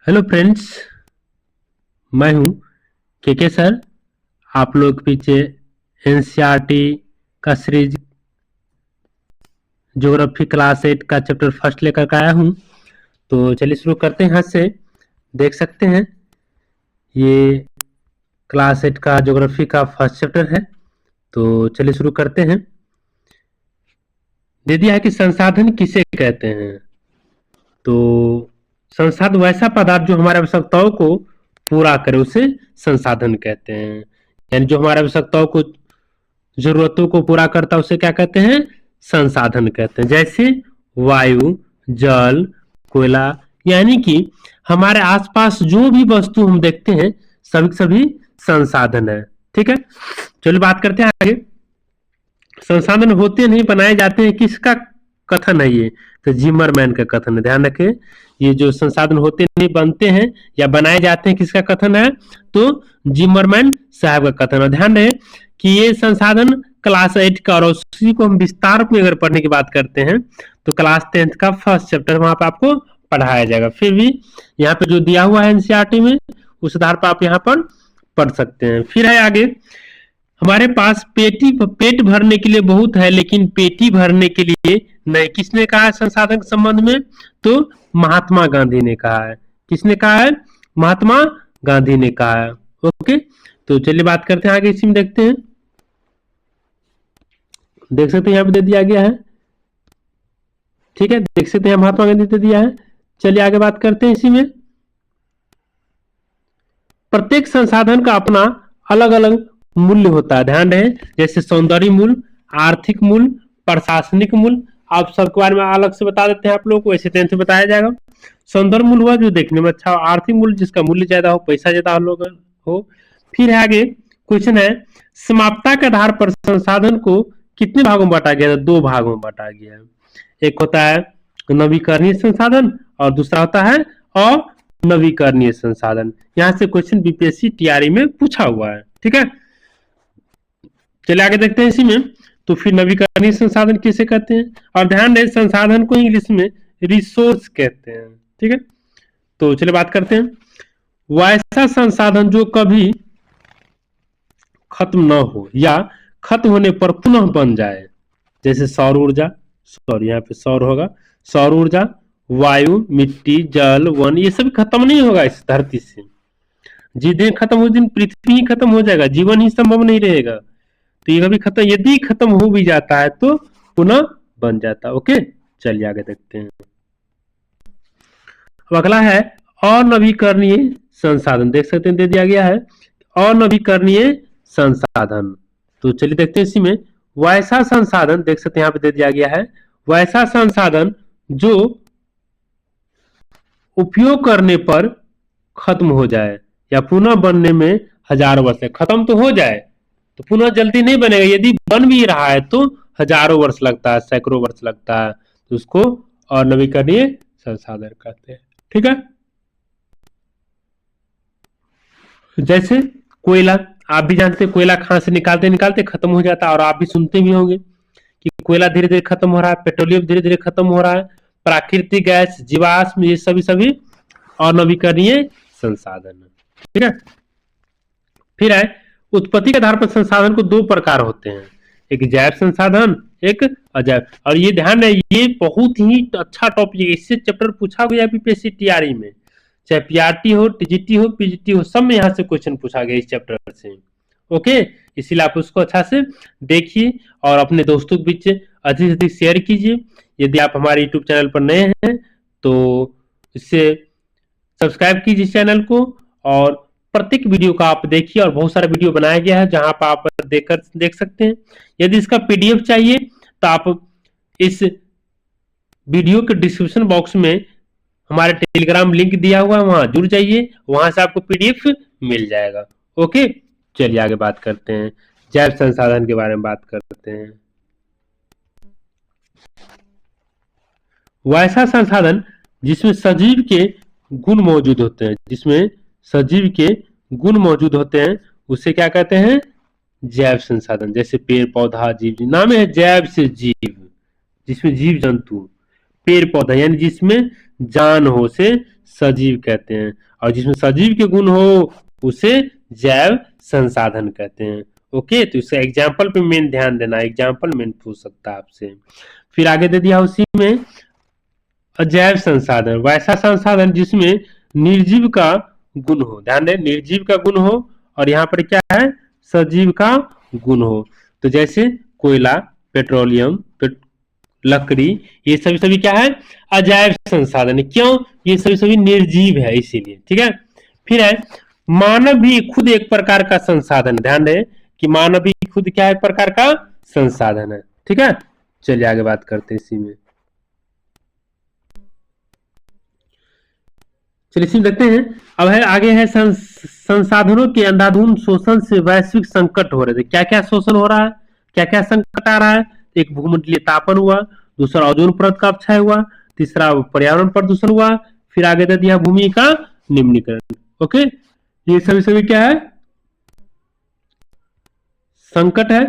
Hello friends, मैं हूं के सर। आप लोग पीछे एनसीईआरटी का सीरीज ज्योग्राफी क्लास 8 का चैप्टर फर्स्ट लेकर के आया हूं। तो चलिए शुरू करते हैं। यहाँ से देख सकते हैं ये क्लास 8 का ज्योग्राफी का फर्स्ट चैप्टर है। तो चलिए शुरू करते हैं। दे दिया है कि संसाधन किसे कहते हैं। तो संसाधन वैसा पदार्थ जो हमारी आवश्यकताओं को पूरा करे उसे संसाधन कहते हैं। यानी जो हमारी आवश्यकताओं को जरूरतों को पूरा करता है उसे क्या कहते हैं, संसाधन कहते हैं। जैसे वायु, जल, कोयला, यानी कि हमारे आसपास जो भी वस्तु हम देखते हैं सभी संसाधन है। ठीक है, चलिए बात करते हैं आगे। संसाधन होते नहीं बनाए जाते हैं, किसका कथन है ये? तो जिमरमैन का कथन है। ध्यान रखें, ये जो संसाधन होते नहीं बनते हैं या बनाए जाते हैं, किसका कथन है? तो जिमरमैन साहब का कथन है। ध्यान रहे कि ये संसाधन क्लास 8 का, और उसी को हम विस्तार में अगर पढ़ने की बात करते हैं तो क्लास 10 का फर्स्ट चैप्टर वहां पर आपको पढ़ाया जाएगा। फिर भी यहाँ पे जो दिया हुआ है एनसीईआरटी में उस आधार पर आप यहाँ पर पढ़ सकते हैं। फिर है आगे, हमारे पास पेट भरने के लिए बहुत है लेकिन पेटी भरने के लिए नहीं। किसने कहा है संसाधन के संबंध में? तो महात्मा गांधी ने कहा है। किसने कहा है? महात्मा गांधी ने कहा है। ओके, तो चलिए बात करते हैं आगे। इसी में देखते हैं, देख सकते हैं यहाँ पे दे दिया गया है। ठीक है, देख सकते हैं महात्मा गांधी दे दिया है। चलिए आगे बात करते हैं। इसी में प्रत्येक संसाधन का अपना अलग अलग मूल्य होता है। ध्यान रहे, जैसे सौंदर्य मूल्य, आर्थिक मूल्य, प्रशासनिक मूल्य, आप सबके बारे में अलग से बता देते हैं आप लोगों को, ऐसे 10th में बताया जाएगा। सौंदर्य मूल्य हुआ जो देखने में अच्छा हो, आर्थिक मूल्य जिसका मूल्य ज्यादा हो, पैसा ज्यादा हो। फिर है आगे क्वेश्चन है, समाप्तता के आधार पर संसाधन को कितने भागों में बांटा गया है? 2 भागों में बांटा गया है। एक होता है नवीकरणीय संसाधन और दूसरा होता है अनवीकरणीय संसाधन। यहां से क्वेश्चन बीपीएससी टीआरई में पूछा हुआ है। ठीक है, चलिए आगे देखते हैं। इसी में तो फिर नवीकरणीय संसाधन किसे कहते हैं? और ध्यान दें, संसाधन को इंग्लिश में रिसोर्स कहते हैं। ठीक है, तो चलिए बात करते हैं। वैसा संसाधन जो कभी खत्म न हो या खत्म होने पर पुनः बन जाए, जैसे सौर ऊर्जा, सौर यहाँ पे सौर होगा, सौर ऊर्जा, वायु, मिट्टी, जल, वन, ये सब खत्म नहीं होगा इस धरती से। जिस दिन खत्म उस दिन पृथ्वी ही खत्म हो जाएगा, जीवन ही संभव नहीं रहेगा। तो ये कभी खत्म, यदि खत्म हो भी जाता है तो पुनः बन जाता है। ओके, चलिए आगे देखते हैं। अब अगला है अनवीकरणीय संसाधन। देख सकते हैं दे दिया गया है अनवीकरणीय संसाधन। तो चलिए देखते हैं। इसी में वैसा संसाधन, देख सकते हैं यहाँ पे दे दिया गया है, वैसा संसाधन जो उपयोग करने पर खत्म हो जाए या पुनः बनने में हजारों वर्ष है। खत्म तो हो जाए तो पुनः जल्दी नहीं बनेगा, यदि बन भी रहा है तो हजारों वर्ष लगता है, सैकड़ों वर्ष लगता है, तो उसको अनवीकरणीय संसाधन कहते हैं। ठीक है, जैसे कोयला, आप भी जानते हैं कोयला खान से निकालते निकालते खत्म हो जाता है, और आप भी सुनते भी होंगे कि कोयला धीरे धीरे खत्म हो रहा है, पेट्रोलियम धीरे धीरे खत्म हो रहा है, प्राकृतिक गैस, जीवाश्म, ये सभी अनवीकरणीय संसाधन है। ठीक है, फिर है उत्पत्ति के आधार पर संसाधन को 2 प्रकार होते हैं, एक जैव संसाधन, एक अजैव। और ये ध्यान है, ये बहुत ही अच्छा टॉपिक है, इससे चैप्टर पूछा गया बीपीएससी टीआरई में, चाहे पीआरटी हो, टीजीटी हो, पीजीटी हो, सब में यहाँ से क्वेश्चन पूछा गया इस चैप्टर से। ओके, इसीलिए आप उसको अच्छा से देखिए और अपने दोस्तों के बीच अधिक से अधिक शेयर कीजिए। यदि आप हमारे यूट्यूब चैनल पर नए हैं तो इससे सब्सक्राइब कीजिए चैनल को, और प्रत्येक वीडियो का आप देखिए, और बहुत सारा वीडियो बनाया गया है जहां पर आप देख सकते हैं। यदि इसका पीडीएफ चाहिए तो आप इस वीडियो के डिस्क्रिप्शन बॉक्स में हमारे टेलीग्राम लिंक दिया हुआ है, वहां जुड़ जाइए, वहां से आपको पीडीएफ मिल जाएगा। ओके, चलिए आगे बात करते हैं, जैव संसाधन के बारे में बात करते हैं। वैसा संसाधन जिसमें सजीव के गुण मौजूद होते हैं, जिसमें सजीव के गुण मौजूद होते हैं, उसे क्या कहते हैं? जैव संसाधन। जैसे पेड़ पौधा, जीव, नाम है जैव से जीव, जिसमें जीव जंतु, पेड़ पौधा यानी जिसमें जान हो, से सजीव कहते हैं, और जिसमें सजीव के गुण हो उसे जैव संसाधन कहते हैं। ओके, तो इसका एग्जाम्पल पे मेन ध्यान देना, एग्जाम्पल मेन पूछ सकता है आपसे। फिर आगे दे दिया उसी में अजैव संसाधन, वैसा संसाधन जिसमें निर्जीव का गुण हो, ध्यान दें निर्जीव का गुण हो, और यहाँ पर क्या है सजीव का गुण हो। तो जैसे कोयला, पेट्रोलियम, लकड़ी, ये सभी सभी क्या है अजैव संसाधन है। क्यों? ये सभी सभी निर्जीव है इसीलिए, ठीक है। फिर है मानव भी खुद एक प्रकार का संसाधन, ध्यान दें कि मानव भी खुद क्या है एक प्रकार का संसाधन है, ठीक है। चलिए आगे बात करते हैं इसी में। चलिए इसी में देखते हैं। अब है आगे है संसाधनों के अंधाधुंध शोषण से वैश्विक संकट हो रहे थे। क्या क्या शोषण हो रहा है, क्या क्या संकट आ रहा है? एक भूमंडलीय तापन हुआ, दूसरा ओजोन परत का अपक्षय हुआ, तीसरा पर्यावरण प्रदूषण हुआ, फिर आगे दे दिया भूमि का निम्नीकरण। ओके, ये सभी सभी क्या है संकट है।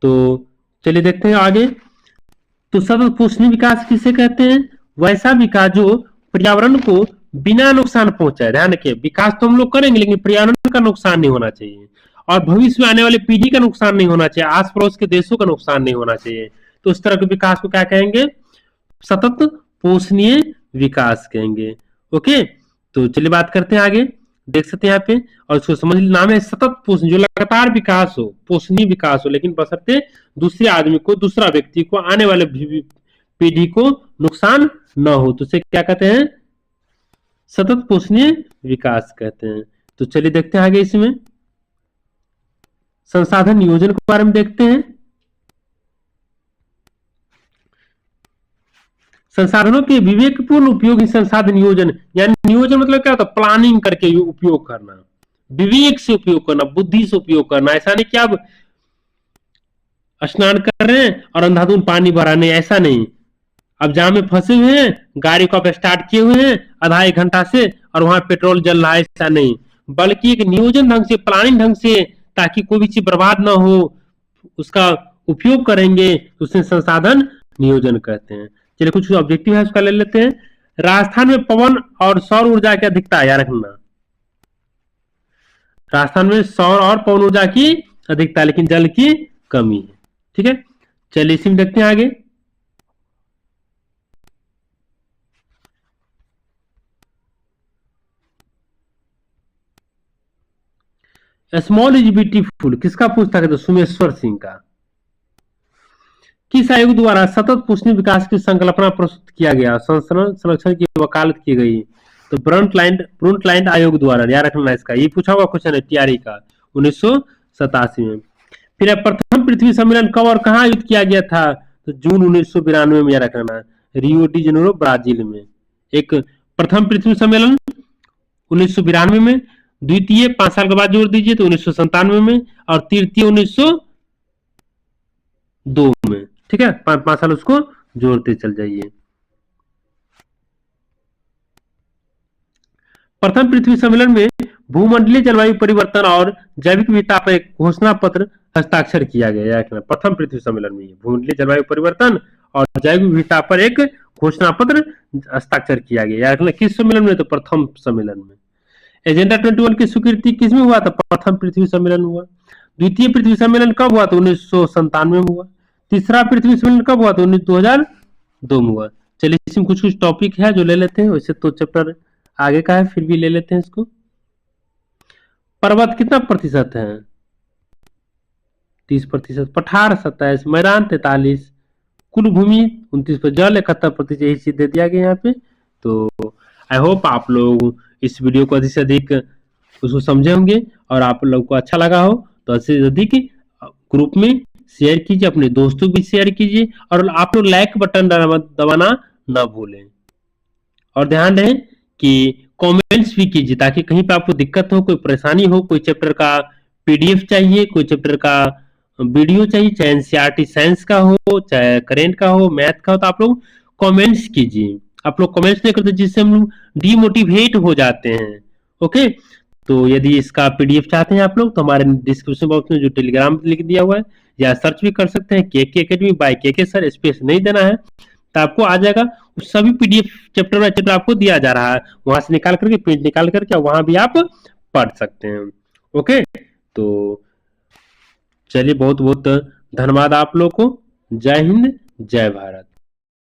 तो चलिए देखते हैं आगे। तो सतत पोषणीय विकास किसे कहते हैं? वैसा विकास जो पर्यावरण को बिना नुकसान पहुंचाए। ध्यान रखिए, विकास तो हम लोग करेंगे लेकिन पर्यावरण का नुकसान नहीं होना चाहिए, और भविष्य में आने वाली पीढ़ी का नुकसान नहीं होना चाहिए, आस पड़ोस के देशों का नुकसान नहीं होना चाहिए। तो उस तरह के विकास को क्या कहेंगे? सतत पोषणीय विकास कहेंगे। ओके, तो चलिए बात करते हैं आगे। देख सकते हैं यहाँ पे, और इसको समझ नाम है सतत पोषण, जो लगातार विकास हो, पोषणीय विकास हो, लेकिन बशर्ते दूसरे आदमी को, दूसरा व्यक्ति को, आने वाले पीढ़ी को नुकसान न हो, तो उसे क्या कहते हैं? सतत पोषणीय विकास कहते हैं। तो चलिए देखते हैं आगे इसमें संसाधन नियोजन के बारे में देखते हैं। संसाधनों के विवेकपूर्ण उपयोग ही संसाधन नियोजन, यानी नियोजन मतलब क्या होता है? प्लानिंग करके उपयोग करना, विवेक से उपयोग करना, बुद्धि से उपयोग करना। ऐसा नहीं कि आप स्नान कर रहे हैं और अंधाधुंध पानी भरा, नहीं, ऐसा नहीं। अब जाम में फंसे हुए हैं, गाड़ी को आप स्टार्ट किए हुए हैं आधा एक घंटा से, और वहां पेट्रोल जल रहा है, ऐसा नहीं, बल्कि एक नियोजन ढंग से, प्लानिंग ढंग से, ताकि कोई भी चीज बर्बाद ना हो, उसका उपयोग करेंगे, उसे संसाधन नियोजन कहते हैं। चलिए कुछ ऑब्जेक्टिव है उसका ले लेते हैं। राजस्थान में पवन और सौर ऊर्जा की अधिकता है, याद रखना। राजस्थान में सौर और पवन ऊर्जा की अधिकता, लेकिन जल की कमी है, ठीक है। चलिए इसी में देखते हैं आगे। स्मॉल इज ब्यूटीफुल किसका पूछता है? तो सुमेश्वर सिंह का। किस आयोग द्वारा सतत पोषणीय विकास की संकल्पना प्रस्तुत किया गया, संरक्षण की वकालत की गई? तो ब्रुंटलैंड आयोग द्वारा, याद रखना इसका, ये पूछा हुआ क्वेश्चन है टीआरई का 1987 में। फिर प्रथम पृथ्वी सम्मेलन कब और कहाँ आयोजित किया गया था? तो जून 1992 में, याद रखना, रियो डी जेनेरो ब्राजील में। एक प्रथम पृथ्वी सम्मेलन 1992 में, द्वितीय 5 साल के बाद जोड़ दीजिए तो 1997 में, और तृतीय 1902 में, ठीक है। 5 साल उसको जोड़ते चल जाइए। प्रथम पृथ्वी सम्मेलन में भूमंडलीय जलवायु परिवर्तन और जैविक विविधता पर एक घोषणा पत्र हस्ताक्षर किया गया। प्रथम पृथ्वी सम्मेलन में भूमंडलीय जलवायु परिवर्तन और जैविक विविधता पर एक घोषणा पत्र हस्ताक्षर किया गया। किस सम्मेलन में? तो प्रथम सम्मेलन में। एजेंडा 21 की स्वीकृति किसमें हुआ था? प्रथम पृथ्वी सम्मेलन हुआ। द्वितीय पृथ्वी सम्मेलन कब हुआ? तो 1997 में हुआ। तीसरा पृथ्वी सम्मेलन कब हुआ? तो 2002 में हुआ। चलिए इसमें कुछ कुछ टॉपिक है जो ले लेते हैं, वैसे तो चैप्टर आगे का है, फिर भी ले लेते हैं इसको। पर्वत कितना प्रतिशत है? 30%। पठार 27, मैदान 43, कुल भूमि 29, जल 71%। यही चीज दे दिया गया यहाँ पे। तो आई होप आप लोग इस वीडियो को अधिक से अधिक उसको समझे होंगे, और आप लोग को अच्छा लगा हो तो अधिक से अधिक ग्रुप में शेयर कीजिए, अपने दोस्तों को भी शेयर कीजिए, और आप लोग लाइक बटन दबाना ना भूलें। और ध्यान रहे कि कमेंट्स भी कीजिए, ताकि कहीं पे आपको दिक्कत हो, कोई परेशानी हो, कोई चैप्टर का पीडीएफ चाहिए, कोई चैप्टर का वीडियो चाहिए, चाहे एनसीईआरटी साइंस का हो, चाहे करेंट का हो, मैथ का हो, तो आप लोग कमेंट्स कीजिए। आप लोग कमेंट्स नहीं करते जिससे हम लोग डीमोटिवेट हो जाते हैं। ओके, तो यदि इसका पीडीएफ चाहते हैं आप लोग, तो हमारे डिस्क्रिप्शन बॉक्स में जो टेलीग्राम लिख दिया हुआ है, या सर्च भी कर सकते हैं KK academy by KK sir, space नहीं देना है। तो आपको आ जाएगा, सभी पीडीएफ चैप्टर बाय चैप्टर आपको दिया जा रहा है, वहां से निकाल करके प्रिंट निकाल करके वहां भी आप पढ़ सकते हैं। ओके, तो चलिए बहुत बहुत धन्यवाद आप लोग को। जय हिंद, जय भारत।